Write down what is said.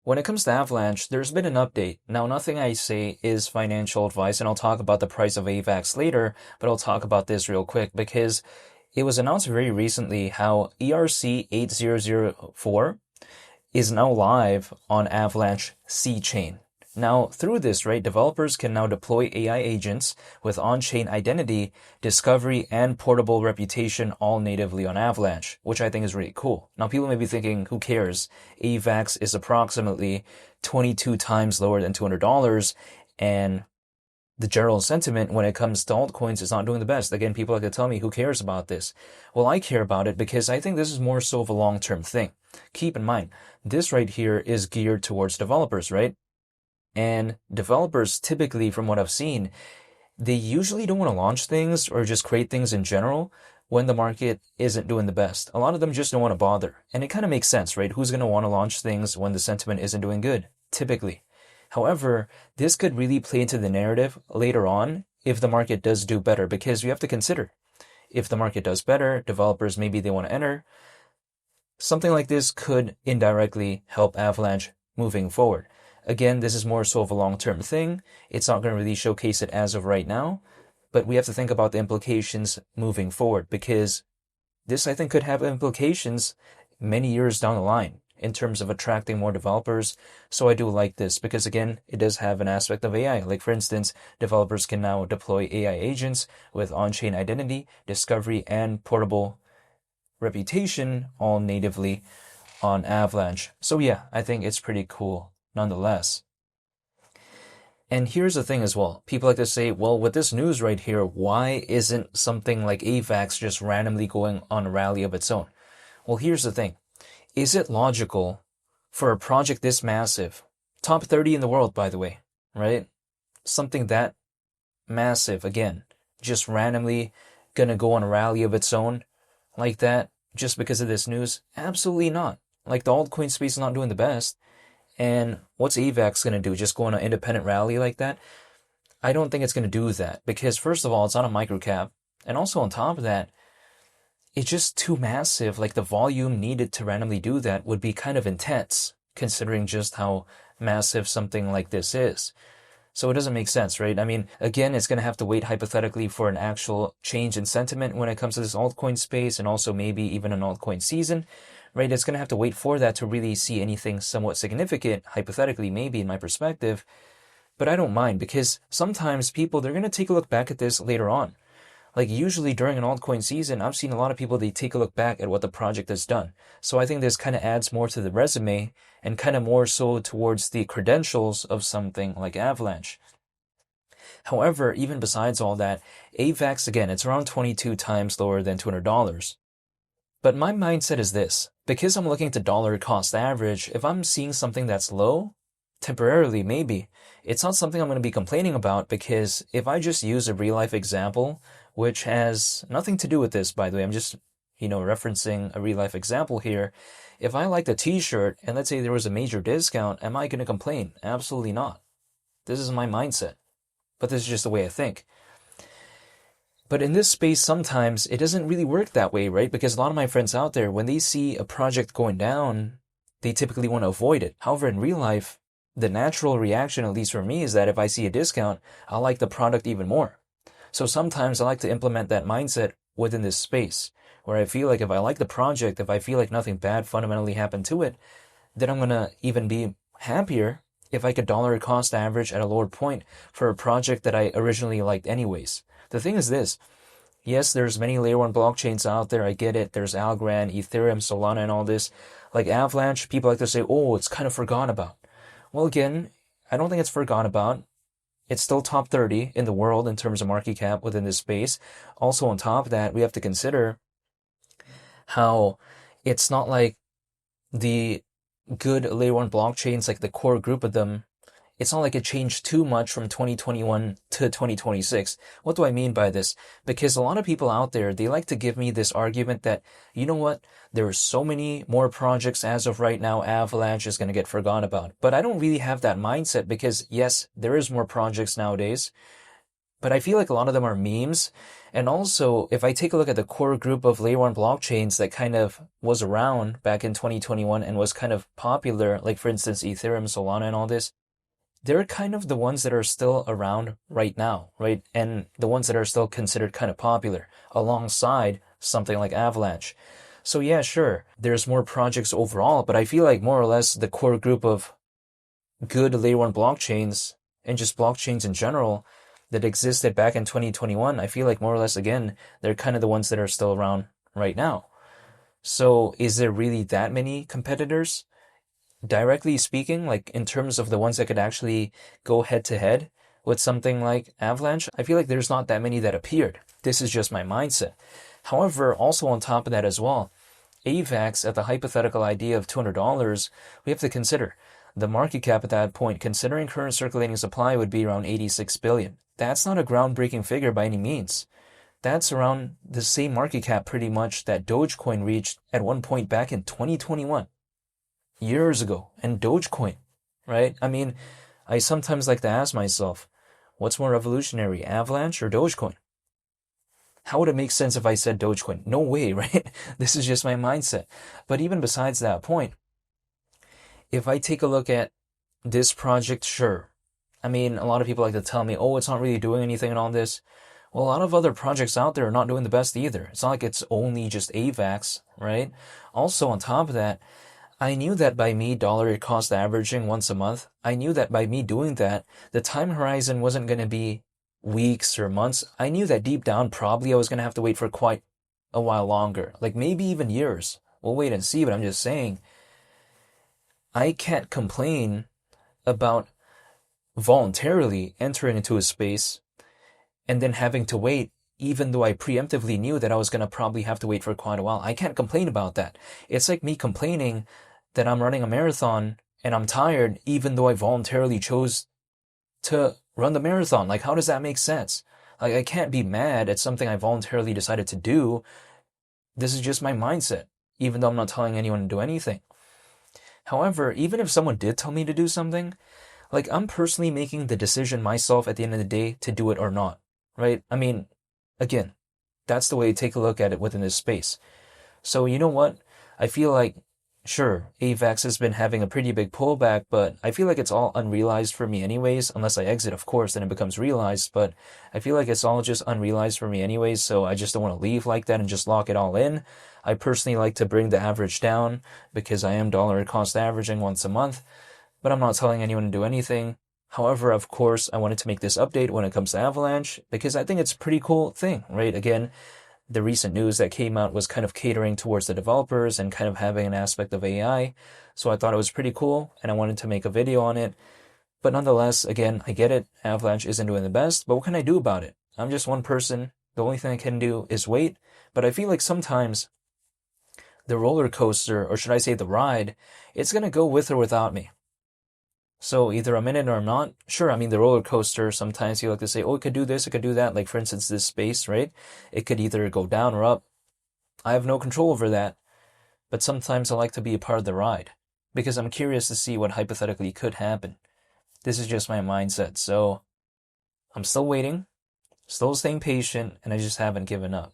When it comes to Avalanche, there's been an update. Now, nothing I say is financial advice, and I'll talk about the price of AVAX later, but I'll talk about this real quick because it was announced very recently how ERC 8004 is now live on Avalanche C chain. Now, through this, right, developers can now deploy AI agents with on-chain identity, discovery, and portable reputation all natively on Avalanche, which I think is really cool. Now, people may be thinking, who cares? AVAX is approximately 22 times lower than $200, and the general sentiment when it comes to altcoins is not doing the best. Again, people like to tell me, who cares about this? Well, I care about it because I think this is more so of a long-term thing. Keep in mind, this right here is geared towards developers, right? And developers typically, from what I've seen, they usually don't want to launch things or just create things in general when the market isn't doing the best. A lot of them just don't want to bother. And it kind of makes sense, right? Who's going to want to launch things when the sentiment isn't doing good? Typically. However, this could really play into the narrative later on if the market does do better, because you have to consider if the market does better, developers maybe they want to enter. Something like this could indirectly help Avalanche moving forward. Again, this is more so of a long-term thing. It's not going to really showcase it as of right now, but we have to think about the implications moving forward because this, I think, could have implications many years down the line in terms of attracting more developers. So I do like this because, again, it does have an aspect of AI. Like, for instance, developers can now deploy AI agents with on-chain identity, discovery, and portable reputation all natively on Avalanche. So yeah, I think it's pretty cool nonetheless. And here's the thing as well. People like to say, well, with this news right here, why isn't something like AVAX just randomly going on a rally of its own? Well, here's the thing. Is it logical for a project this massive, top 30 in the world, by the way, right? Something that massive, again, just randomly gonna go on a rally of its own like that just because of this news? Absolutely not. Like, the altcoin space is not doing the best. And what's AVAX going to do? Just go on an independent rally like that? I don't think it's going to do that because, first of all, it's not a microcap. And also on top of that, it's just too massive. Like, the volume needed to randomly do that would be kind of intense considering just how massive something like this is. So it doesn't make sense, right? I mean, again, it's going to have to wait hypothetically for an actual change in sentiment when it comes to this altcoin space and also maybe even an altcoin season. Right, it's going to have to wait for that to really see anything somewhat significant, hypothetically, maybe in my perspective. But I don't mind because sometimes people, they're going to take a look back at this later on. Like, usually during an altcoin season, I've seen a lot of people, they take a look back at what the project has done. So I think this kind of adds more to the resume and kind of more so towards the credentials of something like Avalanche. However, even besides all that, AVAX, again, it's around 22 times lower than $200. But my mindset is this. Because I'm looking to dollar cost average, if I'm seeing something that's low, temporarily maybe, it's not something I'm going to be complaining about because if I just use a real life example, which has nothing to do with this, by the way, I'm just, referencing a real life example here. If I liked a t-shirt and let's say there was a major discount, am I going to complain? Absolutely not. This is my mindset. But this is just the way I think. But in this space, sometimes it doesn't really work that way, right? Because a lot of my friends out there, when they see a project going down, they typically want to avoid it. However, in real life, the natural reaction, at least for me, is that if I see a discount, I like the product even more. So sometimes I like to implement that mindset within this space, where I feel like if I like the project, if I feel like nothing bad fundamentally happened to it, then I'm going to even be happier if I could dollar cost average at a lower point for a project that I originally liked anyways. The thing is this, yes, there's many layer 1 blockchains out there, I get it, there's Algorand, Ethereum, Solana, and all this. Like Avalanche, people like to say, oh, it's kind of forgotten about. Well, again, I don't think it's forgotten about. It's still top 30 in the world in terms of market cap within this space. Also, on top of that, we have to consider how it's not like the good layer 1 blockchains, like the core group of them, it's not like it changed too much from 2021 to 2026. What do I mean by this? Because a lot of people out there, they like to give me this argument that, you know what, there are so many more projects as of right now, Avalanche is going to get forgotten about. But I don't really have that mindset because, yes, there is more projects nowadays. but I feel like a lot of them are memes. And also, if I take a look at the core group of layer one blockchains that kind of was around back in 2021 and was kind of popular, like for instance, Ethereum, Solana, and all this, they're kind of the ones that are still around right now, right? And the ones that are still considered kind of popular alongside something like Avalanche. So yeah, sure, there's more projects overall, but I feel like more or less the core group of good layer one blockchains and just blockchains in general that existed back in 2021, I feel like more or less, again, they're kind of the ones that are still around right now. So is there really that many competitors? Directly speaking, like in terms of the ones that could actually go head to head with something like Avalanche, I feel like there's not that many that appeared. This is just my mindset. However, also on top of that as well, AVAX at the hypothetical idea of $200, we have to consider the market cap at that point, considering current circulating supply, would be around 86 billion. That's not a groundbreaking figure by any means. That's around the same market cap pretty much that Dogecoin reached at one point back in 2021, years ago. And Dogecoin, right? I mean, I sometimes like to ask myself, what's more revolutionary, Avalanche or Dogecoin? How would it make sense if I said Dogecoin? No way, right? This is just my mindset. But even besides that point, if I take a look at this project, sure. I mean, a lot of people like to tell me, oh, it's not really doing anything and all this. Well, a lot of other projects out there are not doing the best either. It's not like it's only just AVAX, right? Also, on top of that, I knew that by me dollar cost averaging once a month, I knew that by me doing that, the time horizon wasn't going to be weeks or months. I knew that deep down, probably I was going to have to wait for quite a while longer, like maybe even years. We'll wait and see, but I'm just saying, I can't complain about voluntarily entering into a space and then having to wait, even though I preemptively knew that I was going to probably have to wait for quite a while. I can't complain about that. It's like me complaining that I'm running a marathon and I'm tired, even though I voluntarily chose to run the marathon. Like, how does that make sense? Like, I can't be mad at something I voluntarily decided to do. This is just my mindset, even though I'm not telling anyone to do anything. However, even if someone did tell me to do something, like, I'm personally making the decision myself at the end of the day to do it or not, right? I mean, again, that's the way to take a look at it within this space. So you know what? I feel like, sure, AVAX has been having a pretty big pullback, but I feel like it's all unrealized for me anyways, unless I exit, of course, then it becomes realized, but I feel like it's all just unrealized for me anyways, so I just don't want to leave like that and just lock it all in. I personally like to bring the average down because I am dollar cost averaging once a month, but I'm not telling anyone to do anything. However, of course, I wanted to make this update when it comes to Avalanche because I think it's a pretty cool thing, right? Again, the recent news that came out was kind of catering towards the developers and kind of having an aspect of AI. So I thought it was pretty cool and I wanted to make a video on it. But nonetheless, again, I get it. Avalanche isn't doing the best, but what can I do about it? I'm just one person. The only thing I can do is wait. But I feel like sometimes the roller coaster, or should I say the ride, it's going to go with or without me. So either I'm in it or I'm not. Sure, I mean, the roller coaster, sometimes you like to say, oh, it could do this, it could do that. Like, for instance, this space, right? It could either go down or up. I have no control over that. But sometimes I like to be a part of the ride because I'm curious to see what hypothetically could happen. This is just my mindset. So I'm still waiting, still staying patient, and I just haven't given up.